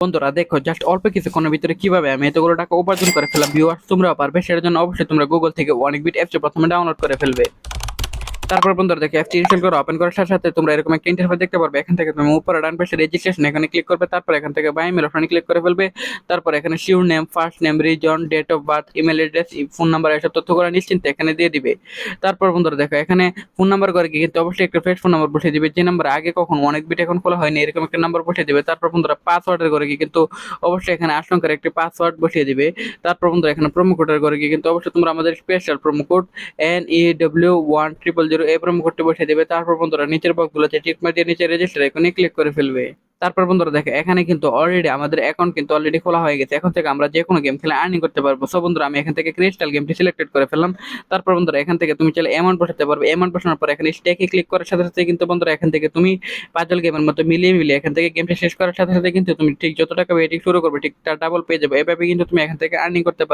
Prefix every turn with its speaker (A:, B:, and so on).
A: বন্ধুরা দেখো জাস্ট অল্প কিছুক্ষণের ভিতরে কিভাবে আমি এতগুলো টাকা উপার্জন করে ফেললাম। ভিউয়ার্স তোমরাও পারবে, সেটার জন্য অবশ্যই তোমরা গুগল থেকে অনেকবিট অ্যাপস প্রথমে ডাউনলোড করে ফেলবে। তারপর বন্ধুরা দেখো অ্যাপটি ইনস্টল করে ওপেন করার সাথে সাথে তোমরা এরকম একটা ইন্টারফেস দেখতে পারবে। এখান থেকে তুমি উপরে ডান পাশে রেজিস্ট্রেশন এখানে ক্লিক করবে। তারপর এখান থেকে বাই মেল অপশনে ক্লিক করে ফেলবে। তারপর এখানে surname, first name, reason, date of birth, email address, phone number এসব তথ্যগুলো নিশ্চিন্তে এখানে দিয়ে দিবে। তারপর বন্ধুরা দেখো এখানে ফোন নাম্বার করে কি কিন্তু অবশ্যই একটা ফ্রেশ ফোন নাম্বার বসিয়ে দিবে, যে নাম্বার আগে কখন অনেক বিট এখন খোলা হয়নি এরকম একটা নাম্বার বসিয়ে দিবে। তারপর বন্ধুরা পাসওয়ার্ডের করে কি কিন্তু অবশ্যই এখানে 8 সংখ্যার একটি পাসওয়ার্ড বসিয়ে দিবে। তারপর বন্ধুরা এখানে প্রোমো কোডের করে কি কিন্তু অবশ্যই তোমরা আমাদের স্পেশাল প্রোমো কোড NEW1000 এই প্রোমো কোডটি বসিয়ে দেবে। তারপর বন্ধুরা নিচের বক্সগুলোতে টিক মার দিয়ে নিচে রেজিস্টার আইকনে ক্লিক করে ফেলবে। তারপর বন্ধুরা দেখো এখানে কিন্তু অলরেডি আমাদের অ্যাকাউন্ট কিন্তু অলরেডি খোলা হয়ে গেছে। এখন থেকে আমরা যে কোনো গেম খেলে আর্নিং করতে পারবো। সো বন্ধুরা আমি এখান থেকে ক্রিস্টাল গেমটি সিলেক্টেড করে ফেললাম। তারপর বন্ধুরা এখান থেকে তুমি চাইলে অ্যামাউন্ট বসাতে পারবে। অ্যামাউন্ট বসানোর পর এখানে স্টেকে ক্লিক করার সাথে সাথে কিন্তু বন্ধুরা এখান থেকে তুমি পাজল গেমের মতো মিলিয়ে মিলিয়ে এখান থেকে গেমটা শেষ করার সাথে সাথে কিন্তু তুমি ঠিক যত টাকা বেটিং শুরু করবে ঠিক তার ডাবল পেয়ে যাবে। এভাবে কিন্তু তুমি এখান থেকে আর্নিং করতে পারবে।